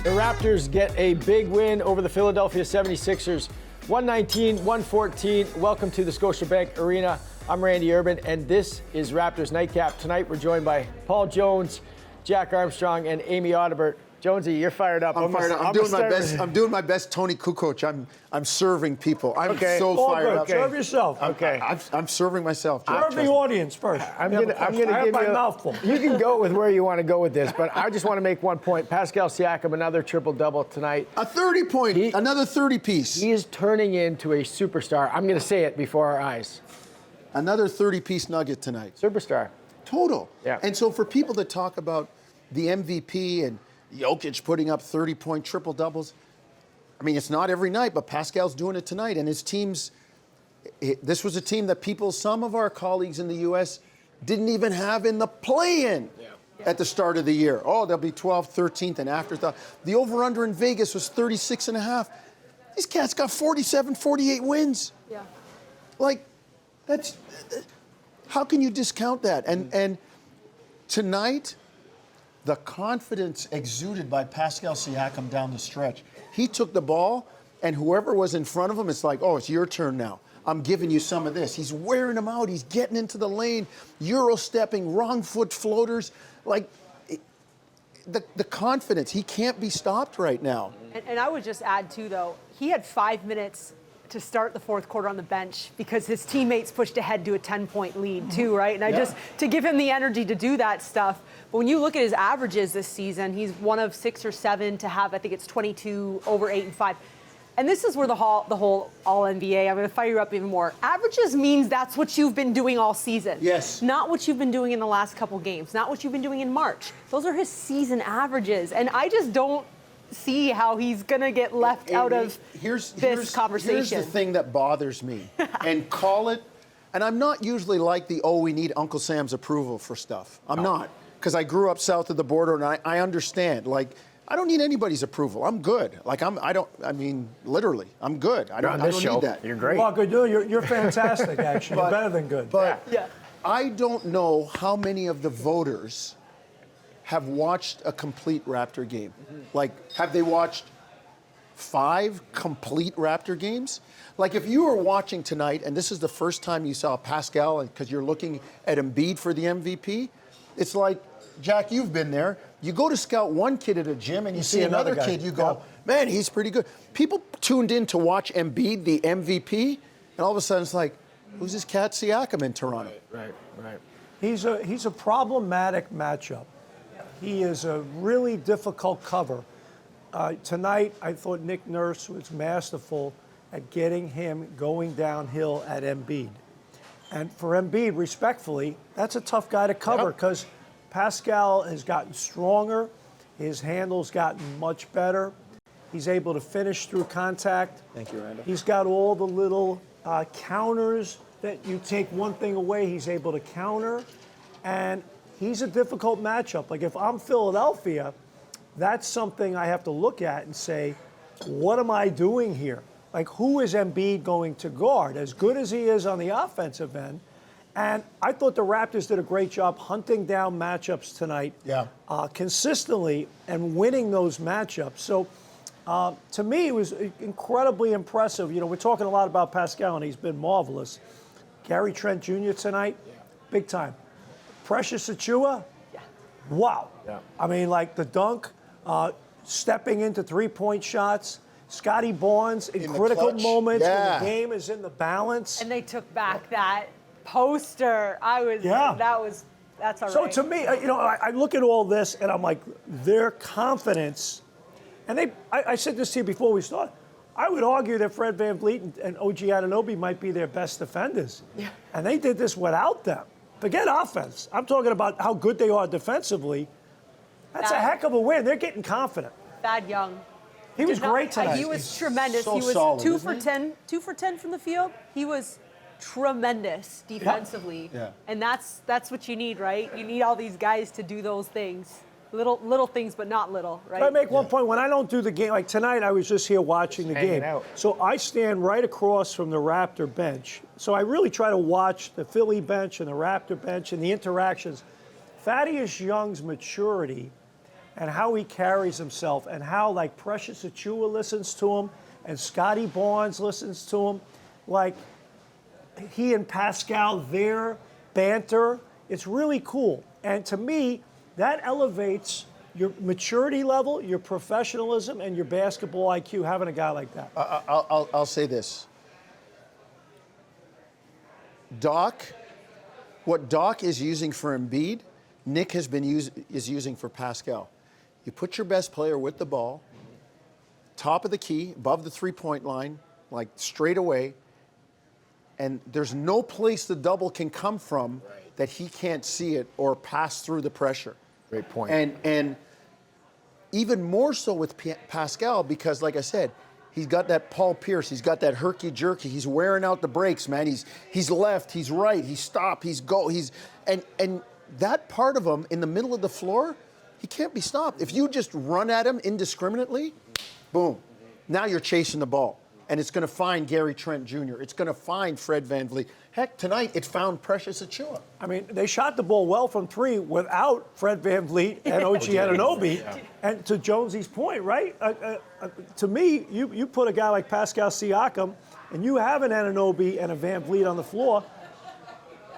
The Raptors get a big win over the Philadelphia 76ers, 119-114. Welcome to the Scotiabank Arena. I'm Randy Urban, and this is Raptors Night Cap. Tonight, we're joined by Paul Jones, Jack Armstrong, and Amy Audibert. Jonesy, you're fired up. I'm fired up. I'm doing my best. I'm doing my best, Tony Kukoc. I'm serving people. I'm so fired up. Okay. Serve yourself. Okay. I'm serving myself. Jack, Serve the audience first. I'm gonna give you my mouthful. You can go with where you want to go with this, but I just want to make one point. Pascal Siakam, another triple-double tonight. A 30-point, another 30-piece. He is turning into a superstar. I'm going to say it before our eyes. Another 30-piece nugget tonight. Superstar. Total. Yeah. And so for people that talk about the MVP and Jokic putting up 30-point triple-doubles, I mean, it's not every night, but Pascal's doing it tonight. And his team's, this was a team that some of our colleagues in the U.S. didn't even have in the play-in at the start of the year. Oh, they'll be 12th, 13th, and afterthought. The over-under in Vegas was 36.5. These cats got 47, 48 wins. Yeah. Like, how can you discount that? And tonight, the confidence exuded by Pascal Siakam down the stretch. He took the ball, and whoever was in front of him, it's like, oh, it's your turn now. I'm giving you some of this. He's wearing them out. He's getting into the lane, Euro-stepping, wrong foot floaters. Like, the confidence, he can't be stopped right now. And I would just add, too, though, he had 5 minutes to start the fourth quarter on the bench because his teammates pushed ahead to a 10-point lead, too, right? And to give him the energy to do that stuff. But when you look at his averages this season, he's one of 6 or 7 to have, I think it's 22, over 8 and 5. And this is where the whole All-NBA, I'm going to fire you up even more. Averages means that's what you've been doing all season. Yes. Not what you've been doing in the last couple games, not what you've been doing in March. Those are his season averages. And I just don't see how he's going to get left out of this conversation. Here's the thing that bothers me. And call it, and I'm not usually like we need Uncle Sam's approval for stuff. I'm not. Because I grew up south of the border, and I understand. Like, I don't need anybody's approval. I'm good. Like, literally, I'm good. I don't need that. You're great. Well, good. You're fantastic, actually. You're better than good. But I don't know how many of the voters have watched a complete Raptor game. Like, have they watched 5 complete Raptor games? Like, if you were watching tonight, and this is the first time you saw Pascal, because you're looking at Embiid for the MVP, it's like, Jack, you've been there. You go to scout one kid at a gym, and you see another kid, you go, man, he's pretty good. People tuned in to watch Embiid, the MVP, and all of a sudden it's like, who's this cat Siakam in Toronto? Right. He's a problematic matchup. He is a really difficult cover. Tonight, I thought Nick Nurse was masterful at getting him going downhill at Embiid. And for Embiid, respectfully, that's a tough guy to cover because Pascal has gotten stronger. His handle's gotten much better. He's able to finish through contact. Thank you, Randall. He's got all the little counters that you take one thing away, he's able to counter. And he's a difficult matchup. Like, if I'm Philadelphia, that's something I have to look at and say, what am I doing here? Like, who is Embiid going to guard? As good as he is on the offensive end. And I thought the Raptors did a great job hunting down matchups tonight consistently and winning those matchups. So, to me, it was incredibly impressive. You know, we're talking a lot about Pascal, and he's been marvelous. Gary Trent Jr. tonight, big time. Precious Achiuwa, wow. Yeah. I mean, like the dunk, stepping into three-point shots. Scottie Barnes in critical moments when the game is in the balance. And they took back that poster. That's all right. So to me, you know, I look at all this and I'm like, their confidence, and I said this to you before we started, I would argue that Fred VanVleet and OG Anunoby might be their best defenders. Yeah. And they did this without them. Forget offense. I'm talking about how good they are defensively. That's a heck of a win. They're getting confident. Thad Young. He was great tonight. He was tremendous. So he was solid, 2 for 10 from the field. He was tremendous defensively. Yeah. And that's what you need, right? You need all these guys to do those things. Little things, but not little, right? Can I make one point? When I don't do the game, like tonight, I was just here watching the game. So I stand right across from the Raptor bench. So I really try to watch the Philly bench and the Raptor bench and the interactions. Thaddeus Young's maturity and how he carries himself and how, like, Precious Achiuwa listens to him and Scottie Barnes listens to him. Like, he and Pascal, their banter, it's really cool. And to me, that elevates your maturity level, your professionalism, and your basketball IQ, having a guy like that. I'll say this. What Doc is using for Embiid, Nick is using for Pascal. You put your best player with the ball, top of the key, above the three-point line, like straight away, and there's no place the double can come from that he can't see it or pass through the pressure. Great point. And even more so with Pascal, because like I said, he's got that Paul Pierce, he's got that herky-jerky, he's wearing out the brakes, man. He's left, he's right, he's stop, and that part of him in the middle of the floor, he can't be stopped. If you just run at him indiscriminately, boom, now you're chasing the ball. And it's going to find Gary Trent Jr. It's going to find Fred VanVleet. Heck, tonight it found Precious Achiuwa. I mean, they shot the ball well from three without Fred VanVleet and OG Anunoby. Yeah. And to Jonesy's point, right? To me, you put a guy like Pascal Siakam, and you have an Anunoby and a VanVleet on the floor.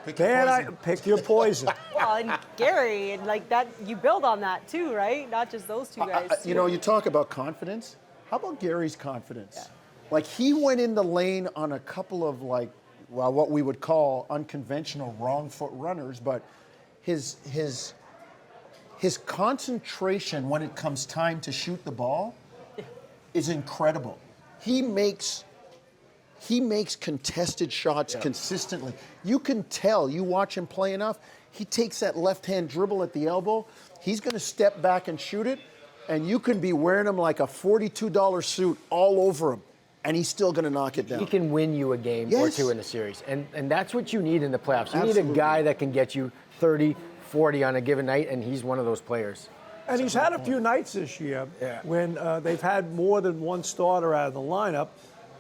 Pick your poison. Well, and Gary, and like that, you build on that too, right? Not just those two guys. You talk about confidence. How about Gary's confidence? Yeah. Like, he went in the lane on a couple of, what we would call unconventional wrong foot runners, but his concentration when it comes time to shoot the ball is incredible. He makes contested shots consistently. You can tell, you watch him play enough, he takes that left-hand dribble at the elbow, he's going to step back and shoot it, and you can be wearing him like a $42 suit all over him, and he's still going to knock it down. He can win you a game or two in the series, and that's what you need in the playoffs. You need a guy that can get you 30, 40 on a given night, and he's one of those players. And he's had a few nights this year when they've had more than one starter out of the lineup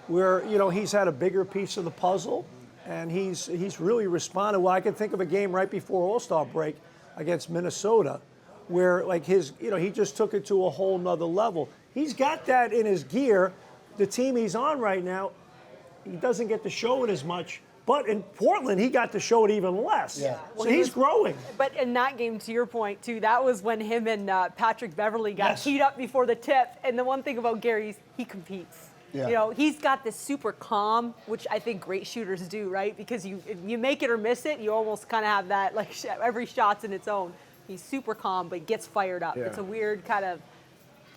where, he's had a bigger piece of the puzzle, and he's really responded. Well, I can think of a game right before All-Star break against Minnesota where, he just took it to a whole nother level. He's got that in his gear. The team he's on right now, he doesn't get to show it as much. But in Portland, he got to show it even less. Yeah. So he's growing. But in that game, to your point, too, that was when him and Patrick Beverley got teed up before the tip. And the one thing about Gary is he competes. Yeah. He's got this super calm, which I think great shooters do, right? Because you make it or miss it, you almost kind of have that, every shot's in its own. He's super calm, but gets fired up. Yeah. It's a weird kind of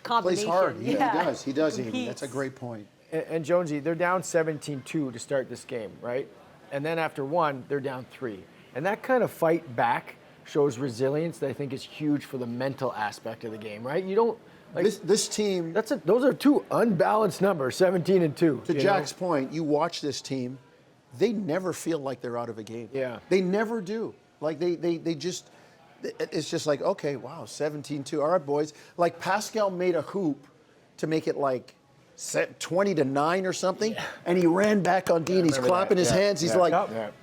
combination. Plays hard. Yeah, he does. Amy. That's a great point. And Jonesy, they're down 17-2 to start this game, right? And then after one, they're down 3. And that kind of fight back shows resilience that I think is huge for the mental aspect of the game, right? You don't this team. Those are two unbalanced numbers, 17 and 2. To Jack's point, you watch this team, they never feel like they're out of a game. Yeah, they never do. Like they just. It's just like, okay, wow, 17-2. All right, boys. Like, Pascal made a hoop to make it 20-9 or something, and he ran back on Dean. He's clapping his hands. He's like,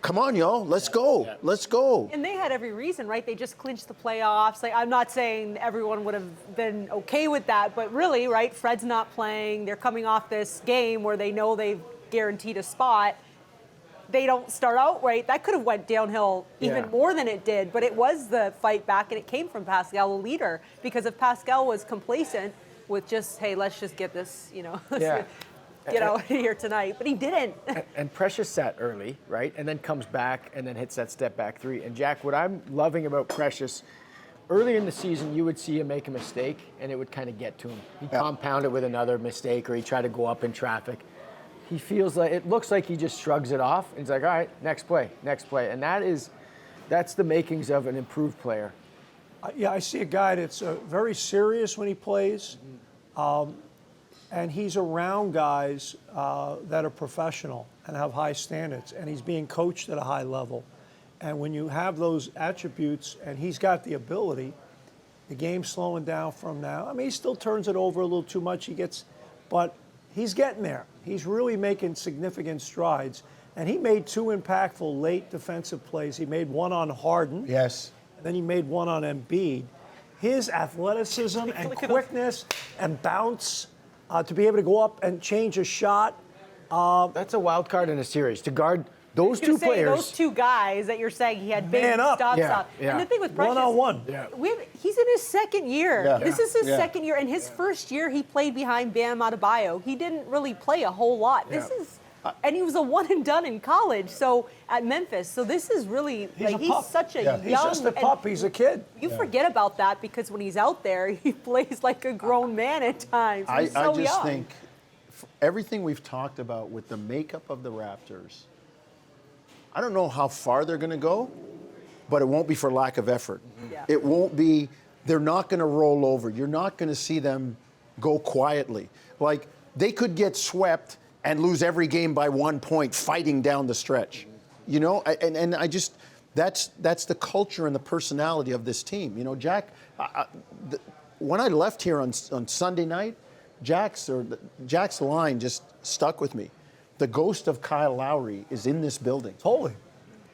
come on, y'all, let's go. Let's go. And they had every reason, right? They just clinched the playoffs. I'm not saying everyone would have been okay with that, but really, right, Fred's not playing. They're coming off this game where they know they've guaranteed a spot. They don't start out right. That could have went downhill even more than it did, but it was the fight back, and it came from Pascal, the leader, because if Pascal was complacent with just, hey, let's just get this, get out of here tonight, but he didn't. And Precious sat early, right, and then comes back and then hits that step back 3. And Jack, what I'm loving about Precious, early in the season, you would see him make a mistake, and it would kind of get to him. He'd compound it with another mistake, or he'd try to go up in traffic. He feels like, it looks like he just shrugs it off, and he's like, all right, next play. And that's the makings of an improved player. I see a guy that's very serious when he plays, and he's around guys that are professional and have high standards, and he's being coached at a high level. And when you have those attributes, and he's got the ability, the game's slowing down from now. I mean, he still turns it over a little too much. But he's getting there. He's really making significant strides. And he made 2 impactful late defensive plays. He made one on Harden. Yes. And then he made one on Embiid. his athleticism and quickness and bounce to be able to go up and change a shot. That's a wild card in a series to guard those two players. Those two guys that you're saying he had big stops Yeah, up. yeah. And the thing with Precious, one-on-one. he's in his second year. Yeah. This is his second year. And his first year, he played behind Bam Adebayo. He didn't really play a whole lot. This is, and he was a one and done in college. So at Memphis. So this is really he's such a young. He's just a pup. He's a kid. You forget about that because when he's out there, he plays like a grown man at times. He's so I just young. think everything we've talked about with the makeup of the Raptors, I don't know how far they're going to go, but it won't be for lack of effort. Yeah. It won't be, they're not going to roll over. You're not going to see them go quietly. Like, they could get swept and lose every game by 1 point fighting down the stretch. You know, and I just, that's the culture and the personality of this team. You know, Jack, when I left here on Sunday night, Jack's line just stuck with me. The ghost of Kyle Lowry is in this building. Totally.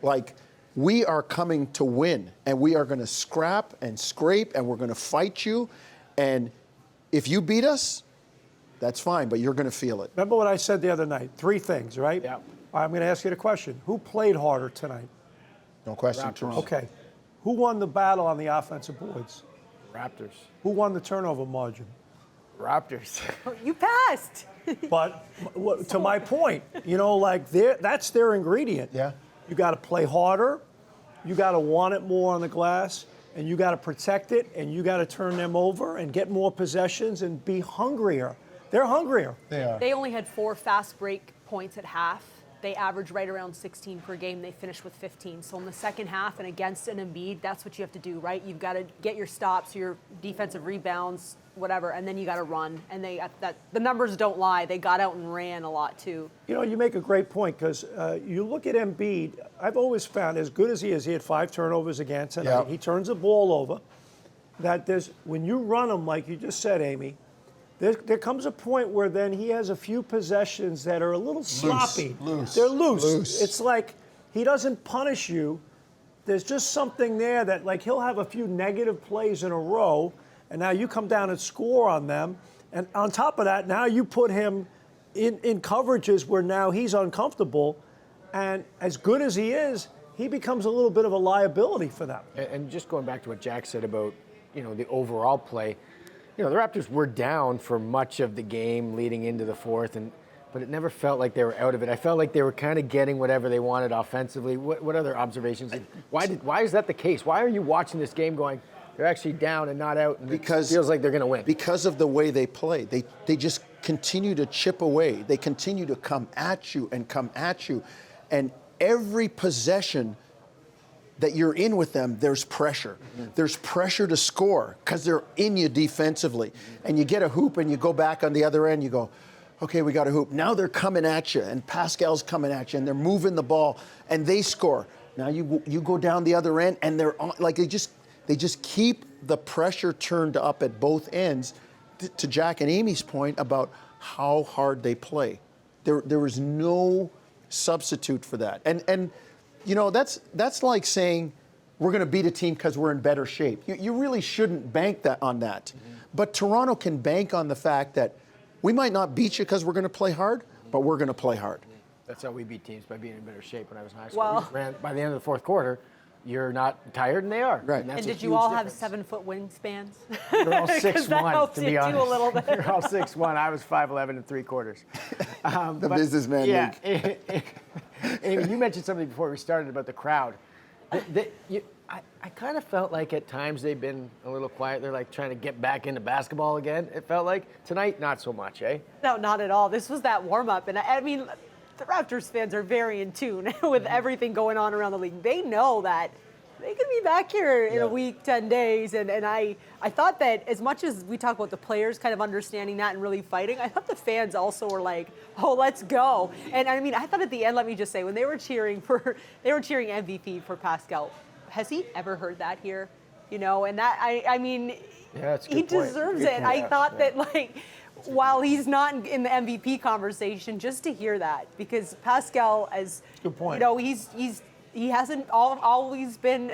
Like, we are coming to win, and we are going to scrap and scrape, and we're going to fight you. And if you beat us, that's fine, but you're going to feel it. Remember what I said the other night? 3 things, right? Yeah. All right, I'm going to ask you the question. Who played harder tonight? No question, Raptors. Toronto. Okay. Who won the battle on the offensive boards? Raptors. Who won the turnover margin? Raptors. You passed. But to my point, you know, like that's their ingredient. Yeah. You got to play harder. You got to want it more on the glass, and you got to protect it, and you got to turn them over and get more possessions and be hungrier. They're hungrier. They are. They only had 4 fast break points at half. They averaged right around 16 per game. They finished with 15. So in the second half and against an Embiid, that's what you have to do, right? You've got to get your stops, your defensive rebounds, whatever, and then you got to run. And the numbers don't lie. They got out and ran a lot too. You know, you make a great point because you look at Embiid. I've always found, as good as he is, he had 5 turnovers again tonight. Yep. He turns the ball over. That when you run him, like you just said, Amy, there comes a point where then he has a few possessions that are a little sloppy. Loose. They're loose. Loose. It's like he doesn't punish you. There's just something there that, like, he'll have a few negative plays in a row, and now you come down and score on them. And on top of that, now you put him in coverages where now he's uncomfortable. And as good as he is, he becomes a little bit of a liability for them. And just going back to what Jack said about, you know, the overall play, you know, the Raptors were down for much of the game leading into the fourth, but it never felt like they were out of it. I felt like they were kind of getting whatever they wanted offensively. What other observations? Why is that the case? Why are you watching this game going, they're actually down and not out, and Because it feels like they're going to win? Because of the way they play. They just continue to chip away. They continue to come at you and come at you. And every possession that you're in with them, there's pressure. Mm-hmm. There's pressure to score because they're in you defensively. Mm-hmm. And you get a hoop and you go back on the other end, you go, okay, we got a hoop. Now they're coming at you, and Pascal's coming at you, and they're moving the ball, and they score. Now you go down the other end, and they're on, like they just keep the pressure turned up at both ends. To Jack and Amy's point about how hard they play, there is no substitute for that. And you know, that's like saying we're going to beat a team because we're in better shape. You really shouldn't bank on that. Mm-hmm. But Toronto can bank on the fact that we might not beat you because we're going to play hard, but we're going to play hard. That's how we beat teams, by being in better shape when I was in high school. By the end of the fourth quarter, you're not tired, and they are. Right. And, did you all have 7-foot wingspans? You're all 6'1", to be honest. A little bit. You're all 6'1". I was 5'11" and 3/4. The businessman league. Amy, you mentioned something before we started about the crowd. I kind of felt like at times they've been a little quiet. They're like trying to get back into basketball again. It felt like tonight, not so much, eh? No, not at all. This was that warm-up. And I mean, the Raptors fans are very in tune with everything going on around the league. They know that they could be back here in a week, 10 days. And I thought that as much as we talk about the players kind of understanding that and really fighting, I thought the fans also were like, oh, let's go. And I mean, I thought at the end, let me just say, when they were cheering MVP for Pascal, has he ever heard that here? You know, and that, I mean, he deserves it. I thought that, like, while he's not in the MVP conversation, just to hear that, because Pascal, as good point. You know, he's he hasn't always been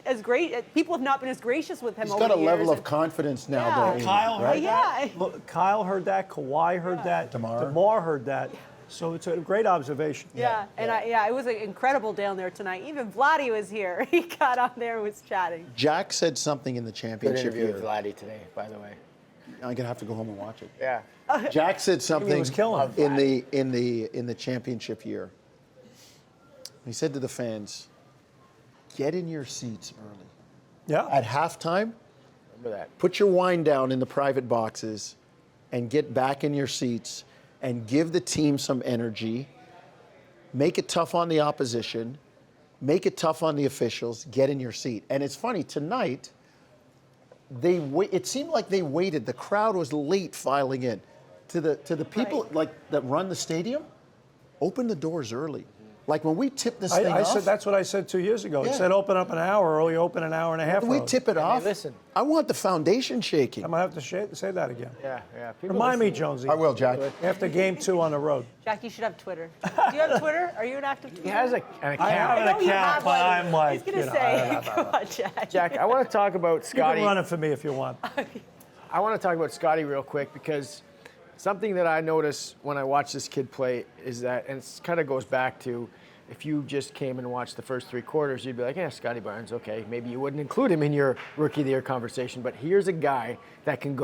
as great. People have not been as gracious with him. He's over got a the level years. of confidence now, Yeah. though. Amy, Kyle heard right? that. Look, Kyle heard that. Kawhi heard that. DeMar heard that. So it's a great observation. Yeah, and it was incredible down there tonight. Even Vladdy was here. He got on there and was chatting. Jack said something in the Good championship interview with year. Vladdy today, by the way. I'm gonna have to go home and watch it. Yeah. Jack said something was killing in the championship year. He said to the fans, "Get in your seats early. Yeah. At halftime, Remember that. put your wine down in the private boxes, and get back in your seats, and give the team some energy. Make it tough on the opposition. Make it tough on the officials. Get in your seat." And it's funny tonight. It seemed like they waited. The crowd was late filing in. To the people that run the stadium, open the doors early. Like when we tip this thing I off. said that's what I said 2 years ago. Yeah. It said open up an hour early, open an hour and a half When we early. tip it off. listen. I want the foundation shaking. I'm going to have to say that again. Yeah. People Remind me, listen. Jonesy. I will, Jack. After game 2 on the road. Jack, you should have Twitter. Do you have Twitter? Are you an active Twitter? He has an account. I have I an know you account, have but one. I'm like, I was gonna you know, say, come on, Jack. Jack, I want to talk about you Scottie. can run it for me if you want. I want to talk about Scottie real quick because something that I notice when I watch this kid play is that, and it kind of goes back to, if you just came and watched the first 3 quarters, you'd be like, yeah, Scottie Barnes, okay. Maybe you wouldn't include him in your Rookie of the Year conversation, but here's a guy that can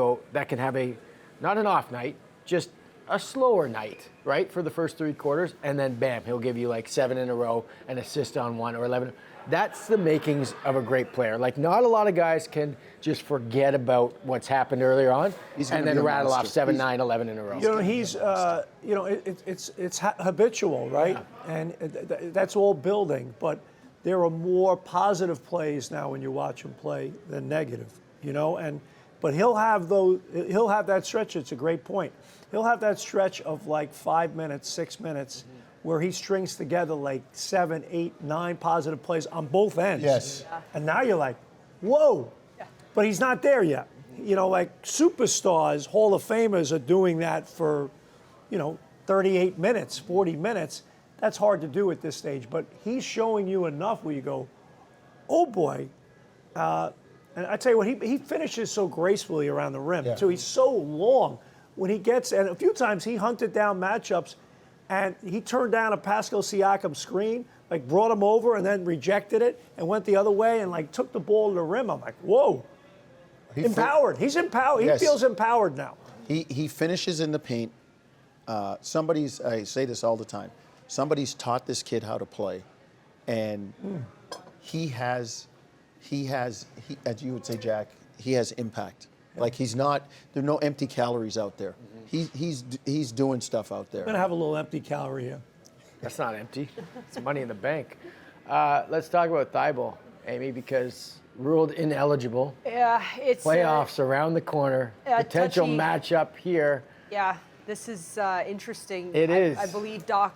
have not an off night, just a slower night, right, for the first 3 quarters, and then bam, he'll give you like 7 in a row, an assist on 1 or 11. That's the makings of a great player. Like, not a lot of guys can just forget about what's happened earlier on He's gonna and then be a rattle off monster. 7, 9, 11 in a row. You know, he's, it's habitual, right? And that's all building. But there are more positive plays now when you watch him play than negative, you know? But he'll have that stretch. It's a great point. He'll have that stretch of like 5 minutes, 6 minutes, where he strings together like 7, 8, 9 positive plays on both ends. Yes. Yeah. And now you're like, whoa. But he's not there yet. You know, like superstars, Hall of Famers are doing that for, 38 minutes, 40 minutes. That's hard to do at this stage. But he's showing you enough where you go, oh boy. And I tell you what, he finishes so gracefully around the rim, too. He's so long. When he gets, and a few times he hunted down matchups, and he turned down a Pascal Siakam screen, like brought him over and then rejected it and went the other way and like took the ball to the rim. I'm like, whoa. Empowered. He's empowered. Yes. He feels empowered now. He finishes in the paint. I say this all the time. Somebody's taught this kid how to play, and he has, as you would say, Jack, he has impact. Like there are no empty calories out there. He's doing stuff out there. I'm gonna have a little empty calorie here. That's not empty. It's money in the bank. Let's talk about Thibault, Amy, because ruled ineligible. Yeah, it's Playoffs around the corner. Potential touchy. matchup here. Yeah, this is interesting. It is. I believe Doc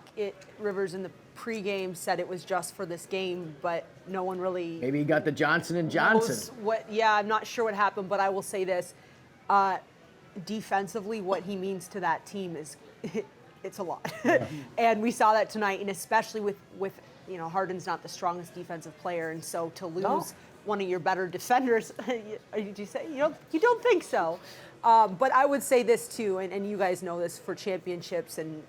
Rivers in the pregame said it was just for this game, but no one really Maybe he got the Johnson & knows Johnson. I'm not sure what happened, but I will say this. Defensively, what he means to that team is it's a lot. And we saw that tonight, and especially with Harden's not the strongest defensive player, and so to lose one of your better defenders, did you say? You don't think so. But I would say this too, and you guys know this for championships and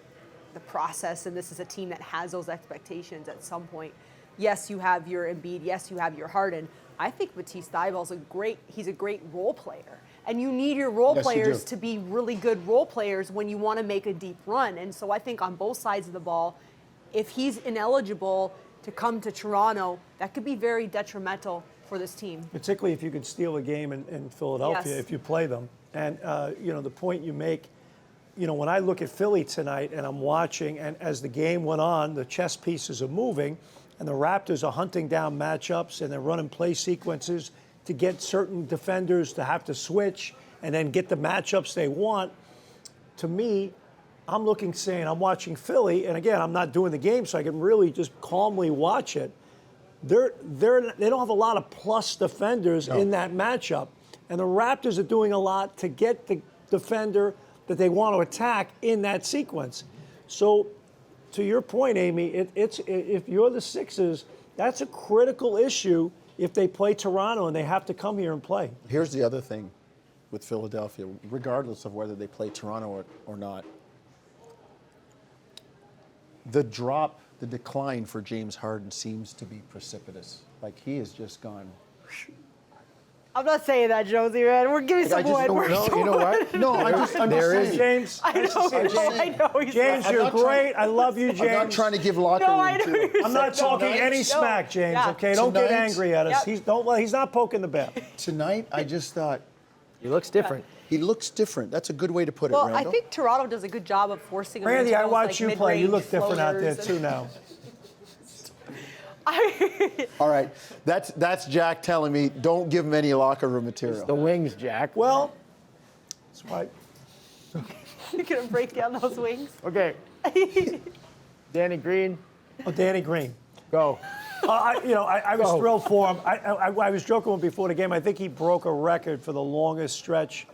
the process, and this is a team that has those expectations at some point. Yes, you have your Embiid. Yes, you have your Harden. I think Matisse Thybulle's he's a great role player. And you need your role players to be really good role players when you want to make a deep run. And so I think on both sides of the ball, if he's ineligible to come to Toronto, that could be very detrimental for this team. Particularly if you could steal a game in Philadelphia, Yes. if you play them. And, the point you make, when I look at Philly tonight and I'm watching, and as the game went on, the chess pieces are moving, and the Raptors are hunting down matchups, and they're running play sequences to get certain defenders to have to switch and then get the matchups they want. To me, I'm watching Philly, and again, I'm not doing the game, so I can really just calmly watch it. They don't have a lot of plus defenders in that matchup, and the Raptors are doing a lot to get the defender that they want to attack in that sequence. So, to your point, Amy, it's if you're the Sixers That's a critical issue if they play Toronto and they have to come here and play. Here's the other thing with Philadelphia, regardless of whether they play Toronto or not. The decline for James Harden seems to be precipitous. Like, he has just gone. I'm not saying that, Josie, man. We're giving some wood. You know what? No, I'm just saying. James, I know. James, you're great. I love you, James. I'm not trying to give locker room to. I'm not talking any smack, James. Yeah. Okay, don't get angry at us. Yep. He's not poking the bear. Tonight, I just thought He looks different. he looks different. That's a good way to put it, Well, Randall. I think Toronto does a good job of forcing him Randy, into I those, watch you play. You look mid-range different out there floaters too now. All right, that's Jack telling me don't give him any locker room material. The wings, Jack. Well, that's right. You're going to break down those wings? Okay. Danny Green, Oh, Danny Green. go. I was thrilled for him. I was joking with him before the game. I think he broke a record for the longest stretch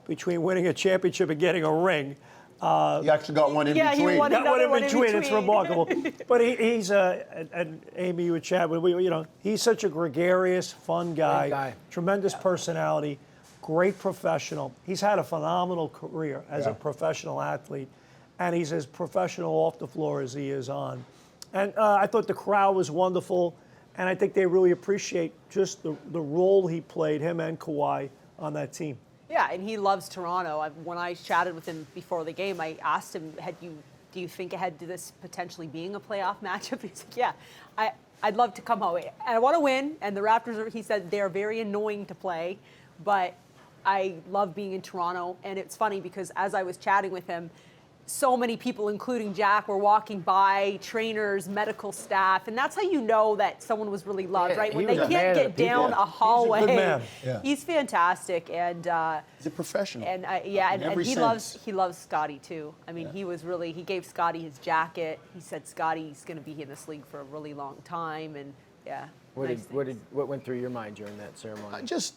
between winning a championship and getting a ring. He actually got one in Yeah, he between. won Got another one in between. It's between. remarkable. But he's and Amy, you would chat with. He's such a gregarious, fun guy. Tremendous personality, great professional. He's had a phenomenal career as a professional athlete, and he's as professional off the floor as he is on. And I thought the crowd was wonderful, and I think they really appreciate just the role he played, him and Kawhi, on that team. Yeah, and he loves Toronto. When I chatted with him before the game, I asked him, do you think ahead to this potentially being a playoff matchup? He's like, yeah, I'd love to come home. I want to win, and the Raptors, he said, they're very annoying to play, but I love being in Toronto. And it's funny because as I was chatting with him, so many people, including Jack, were walking by, trainers, medical staff, and that's how you know that someone was really loved, right? When they can't get down a hallway. He's a good man. Yeah. He's fantastic, and He's a professional. and In every he sense. loves Scottie too. I mean, he gave Scottie his jacket. He said Scottie's going to be in this league for a really long time, and yeah. What went through your mind during that ceremony? Just,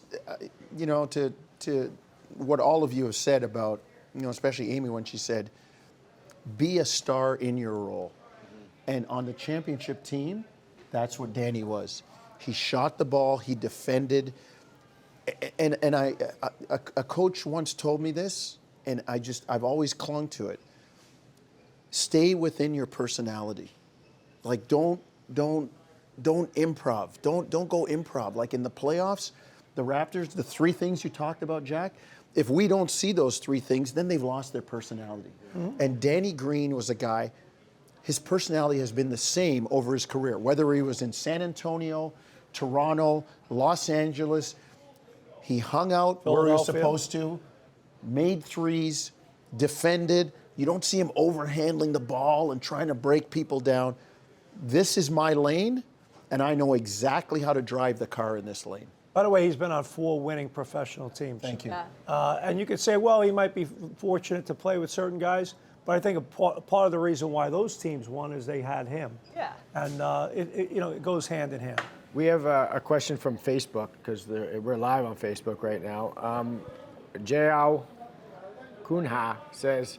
to what all of you have said about, especially Amy when she said, be a star in your role. And on the championship team, that's what Danny was. He shot the ball, he defended. And a coach once told me this, and I've always clung to it. Stay within your personality. Like, don't improv. Don't go improv. Like in the playoffs, the Raptors, the three things you talked about, Jack, if we don't see those three things, then they've lost their personality. Mm-hmm. And Danny Green was a guy, his personality has been the same over his career, whether he was in San Antonio, Toronto, Los Angeles. He hung out where he was supposed to, made threes, defended. You don't see him overhandling the ball and trying to break people down. This is my lane, and I know exactly how to drive the car in this lane. By the way, he's been on 4 winning professional teams. Thank you. And you could say, well, he might be fortunate to play with certain guys, but I think a part of the reason why those teams won is they had him. Yeah. And it goes hand in hand. We have a question from Facebook because we're live on Facebook right now. Jao Kunha says,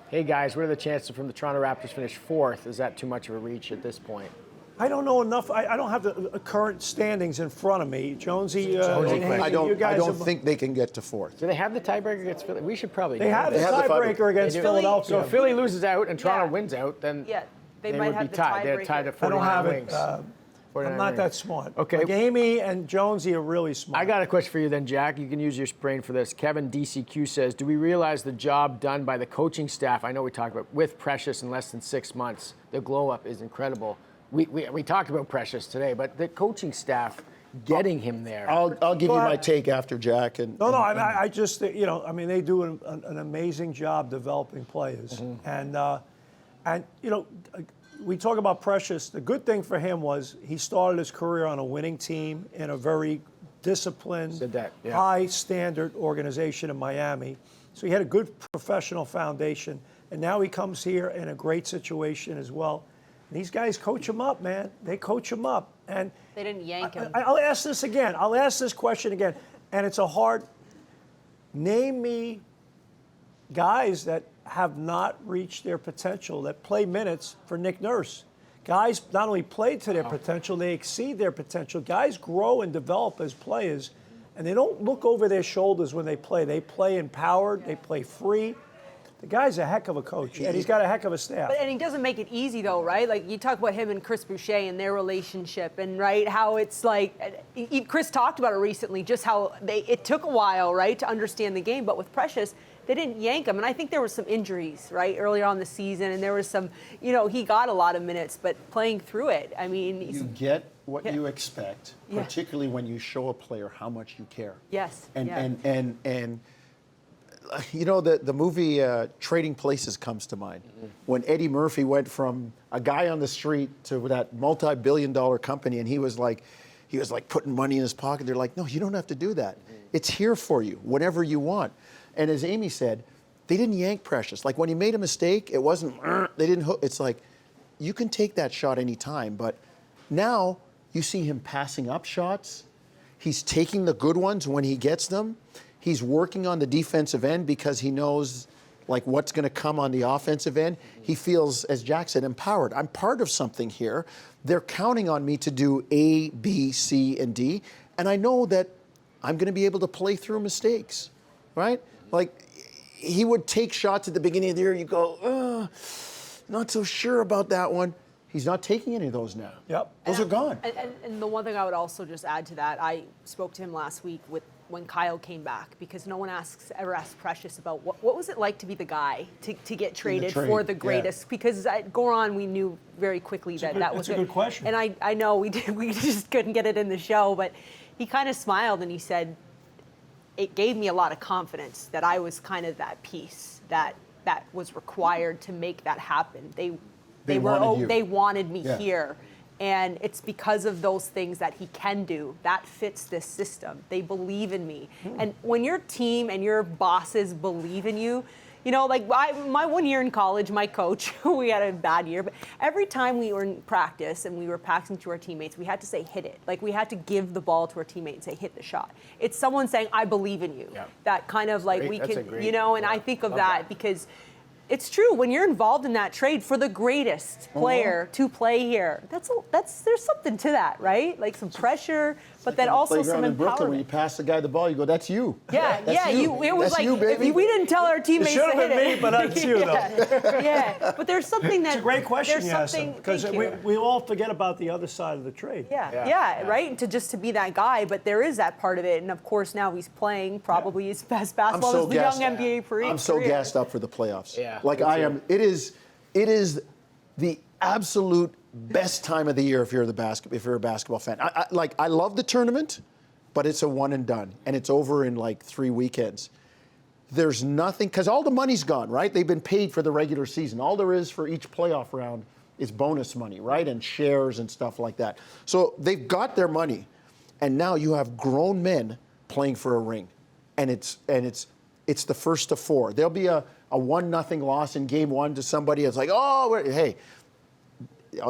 "Hey guys, what are the chances from the Toronto Raptors finish 4th? Is that too much of a reach at this point?" I don't know enough. I don't have the current standings in front of me. Jonesy, I don't have, think they can get to 4th. Do they have the tiebreaker against Philly? We should probably. They have the have the tiebreaker against They do. Philadelphia. So if Philly loses out and Toronto Yeah. wins out, then Yeah, they they might would have be the tied. They're tied tiebreaker. at I 49 don't have wings. it. 49 I'm not wings. that smart. Okay. Like Amy and Jonesy are really smart. I got a question for you then, Jack. You can use your brain for this. Kevin DCQ says, do we realize the job done by the coaching staff, I know we talked about, with Precious in less than 6 months, the glow-up is incredible. We talked about Precious today, but the coaching staff getting him there. I'll give you my take after Jack. I just, they do an amazing job developing players. Mm-hmm. And we talk about Precious. The good thing for him was he started his career on a winning team in a very disciplined, high-standard organization in Miami. So he had a good professional foundation. And now he comes here in a great situation as well. And these guys coach him up, man. They coach him up. And They didn't yank him. I'll ask this again. I'll ask this question again. And it's a hard, name me guys that have not reached their potential, that play minutes for Nick Nurse. Guys not only play to their potential, they exceed their potential. Guys grow and develop as players, and they don't look over their shoulders when they play. They play empowered, they play free. The guy's a heck of a coach, and he's got a heck of a staff. And he doesn't make it easy, though, right? Like, you talk about him and Chris Boucher and their relationship, and, right, how it's like, Chris talked about it recently, just how it took a while, right, to understand the game. But with Precious, they didn't yank him. And I think there were some injuries, right, earlier on the season, and there was some, he got a lot of minutes, but playing through it, I mean. You get what you expect, particularly when you show a player how much you care. Yes. And the movie Trading Places comes to mind. When Eddie Murphy went from a guy on the street to that multi-billion-dollar company, and he was like putting money in his pocket. They're like, no, you don't have to do that. It's here for you whenever you want. And as Amy said, they didn't yank Precious. Like, when he made a mistake, it wasn't, they didn't hook. It's like, you can take that shot anytime. But now you see him passing up shots. He's taking the good ones when he gets them. He's working on the defensive end because he knows, like, what's going to come on the offensive end. He feels, as Jack said, empowered. I'm part of something here. They're counting on me to do A, B, C, and D. And I know that I'm going to be able to play through mistakes, right? Like, he would take shots at the beginning of the year. You go, not so sure about that one. He's not taking any of those now. Yep. Those are gone. And the one thing I would also just add to that, I spoke to him last week when Kyle came back, because no one ever asked Precious about what was it like to be the guy to get traded for the greatest. Yeah. Because at Goran, we knew very quickly that was a good question. And I know we just couldn't get it in the show, but he kind of smiled and he said, it gave me a lot of confidence that I was kind of that piece that was required to make that happen. They wanted me here. And it's because of those things that he can do that fits this system. They believe in me. And when your team and your bosses believe in you, like my 1 year in college, my coach, we had a bad year, but every time we were in practice and we were passing to our teammates, we had to say, hit it. Like, we had to give the ball to our teammates and say, hit the shot. It's someone saying, I believe in you. Yeah. That kind of like, we can, and I think of that because it's true. When you're involved in that trade for the greatest player to play here, there's something to that, right? Like some pressure, but then also some empowerment. In Brooklyn, when you pass the guy the ball, you go, "That's you." Yeah, that's you. It was that's like you, baby. if we didn't tell our teammates it should have been me, but it's you though. Yeah, but there's something that it's a great question you asked him, because we all forget about the other side of the trade. Yeah, right. To be that guy, but there is that part of it, and of course now he's playing probably his best basketball as the young NBA career. I'm so gassed up for the playoffs. Yeah, like I am. It is the absolute best time of the year if you're a basketball fan. I love the tournament, but it's a one and done, and it's over in like 3 weekends. There's nothing, because all the money's gone, right? They've been paid for the regular season. All there is for each playoff round is bonus money, right? And shares and stuff like that. So they've got their money, and now you have grown men playing for a ring, and it's the first of four. There'll be a 1-0 loss in game one to somebody. It's like, hey,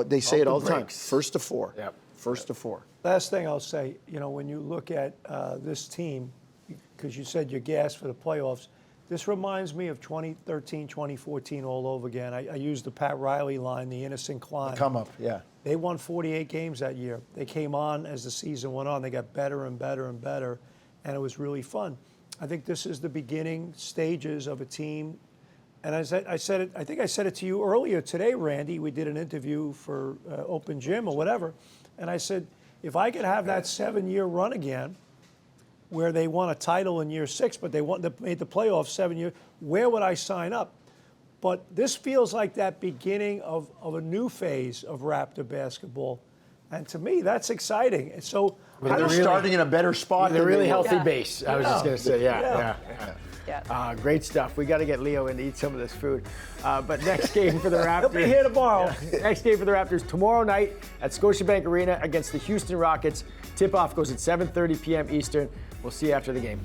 they say it all the time. First to four. Yep. First to four. Last thing I'll say, when you look at this team, because you said you're gassed for the playoffs, this reminds me of 2013, 2014 all over again. I used the Pat Riley line, the innocent climb. Come up, yeah. They won 48 games that year. They came on as the season went on. They got better and better and better, and it was really fun. I think this is the beginning stages of a team. And I think I said it to you earlier today, Randy. We did an interview for Open Gym or whatever. And I said, if I could have that 7-year run again, where they won a title in year 6, but they made the playoffs 7 years, where would I sign up? But this feels like that beginning of a new phase of Raptor basketball. And to me, that's exciting. And so they're starting in a better spot. With a really healthy base. I was just going to say, Yeah. Great stuff. We got to get Leo in to eat some of this food. But next game for the Raptors. He'll be here tomorrow. Next game for the Raptors tomorrow night at Scotiabank Arena against the Houston Rockets. Tip-off goes at 7:30 p.m. Eastern. We'll see you after the game.